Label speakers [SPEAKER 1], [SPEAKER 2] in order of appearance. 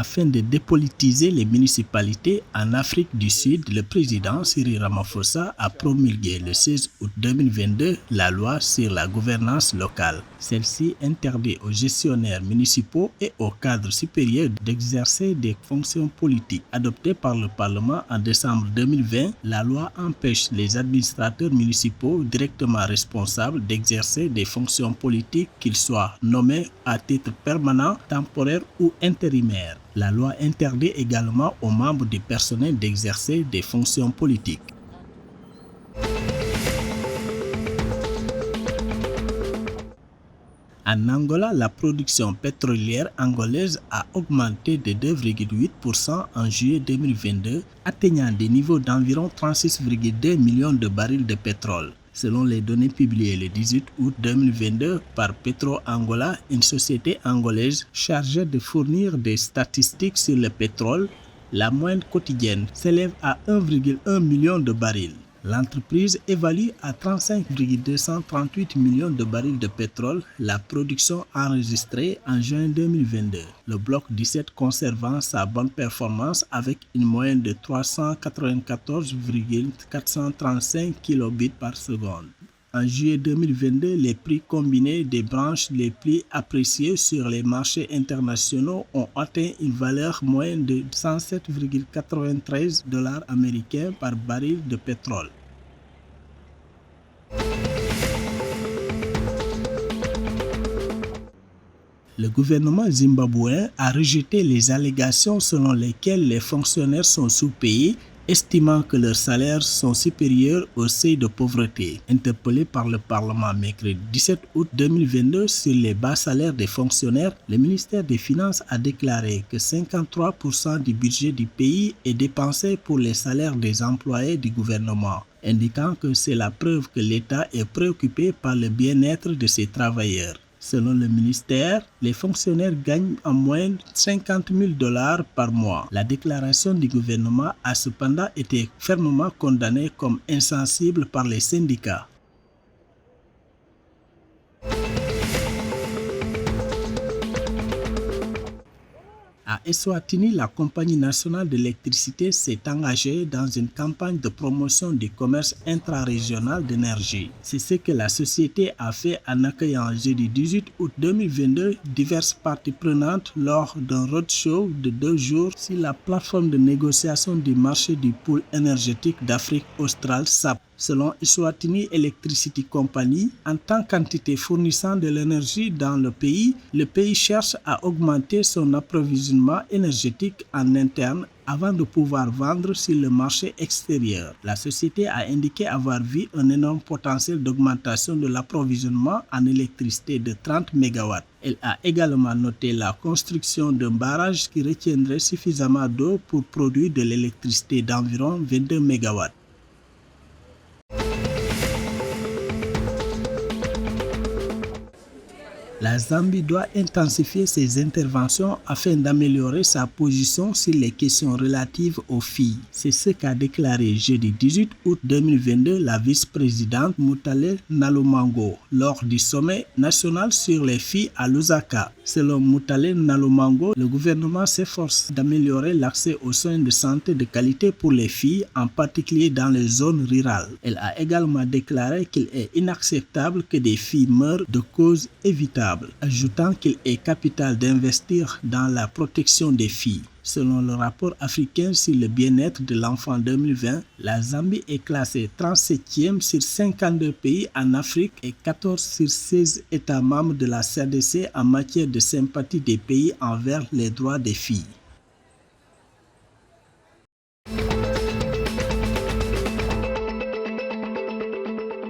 [SPEAKER 1] Afin de dépolitiser les municipalités en Afrique du Sud, le président Cyril Ramaphosa a promulgué le 16 août 2022 la loi sur la gouvernance locale. Celle-ci interdit aux gestionnaires municipaux et aux cadres supérieurs d'exercer des fonctions politiques. Adoptée par le Parlement en décembre 2020, la loi empêche les administrateurs municipaux directement responsables d'exercer des fonctions politiques, qu'ils soient nommés à titre permanent, temporaire ou intérimaire. La loi interdit également aux membres du personnel d'exercer des fonctions politiques. En Angola, la production pétrolière angolaise a augmenté de 2,8% en juillet 2022, atteignant des niveaux d'environ 36,2 millions de barils de pétrole. Selon les données publiées le 18 août 2022 par Petro-Angola, une société angolaise chargée de fournir des statistiques sur le pétrole, la moyenne quotidienne s'élève à 1,1 million de barils. L'entreprise évalue à 35,238 millions de barils de pétrole la production enregistrée en juin 2022. Le bloc 17 conservant sa bonne performance avec une moyenne de 394,435 kilobits par seconde. En juillet 2022, les prix combinés des branches les plus appréciées sur les marchés internationaux ont atteint une valeur moyenne de 107,93 $ américains par baril de pétrole. Le gouvernement zimbabwéen a rejeté les allégations selon lesquelles les fonctionnaires sont sous-payés, estimant que leurs salaires sont supérieurs au seuil de pauvreté. Interpellé par le Parlement mercredi 17 août 2022 sur les bas salaires des fonctionnaires, le ministère des Finances a déclaré que 53% du budget du pays est dépensé pour les salaires des employés du gouvernement, indiquant que c'est la preuve que l'État est préoccupé par le bien-être de ses travailleurs. Selon le ministère, les fonctionnaires gagnent en moyenne $50 000 par mois. La déclaration du gouvernement a cependant été fermement condamnée comme insensible par les syndicats. À Eswatini, la Compagnie nationale d'électricité s'est engagée dans une campagne de promotion du commerce intra-régional d'énergie. C'est ce que la société a fait en accueillant jeudi 18 août 2022 diverses parties prenantes lors d'un roadshow de 2 jours sur la plateforme de négociation du marché du pôle énergétique d'Afrique australe SAP. Selon Eswatini Electricity Company, en tant qu'entité fournissant de l'énergie dans le pays cherche à augmenter son approvisionnement énergétique en interne avant de pouvoir vendre sur le marché extérieur. La société a indiqué avoir vu un énorme potentiel d'augmentation de l'approvisionnement en électricité de 30 MW. Elle a également noté la construction d'un barrage qui retiendrait suffisamment d'eau pour produire de l'électricité d'environ 22 MW. La Zambie doit intensifier ses interventions afin d'améliorer sa position sur les questions relatives aux filles. C'est ce qu'a déclaré jeudi 18 août 2022 la vice-présidente Mutale Nalomango lors du sommet national sur les filles à Lusaka. Selon Mutale Nalomango, le gouvernement s'efforce d'améliorer l'accès aux soins de santé de qualité pour les filles, en particulier dans les zones rurales. Elle a également déclaré qu'il est inacceptable que des filles meurent de causes évitables, ajoutant qu'il est capital d'investir dans la protection des filles. Selon le rapport africain sur le bien-être de l'enfant 2020, la Zambie est classée 37e sur 52 pays en Afrique et 14 sur 16 États membres de la CEDEAO en matière de sympathie des pays envers les droits des filles.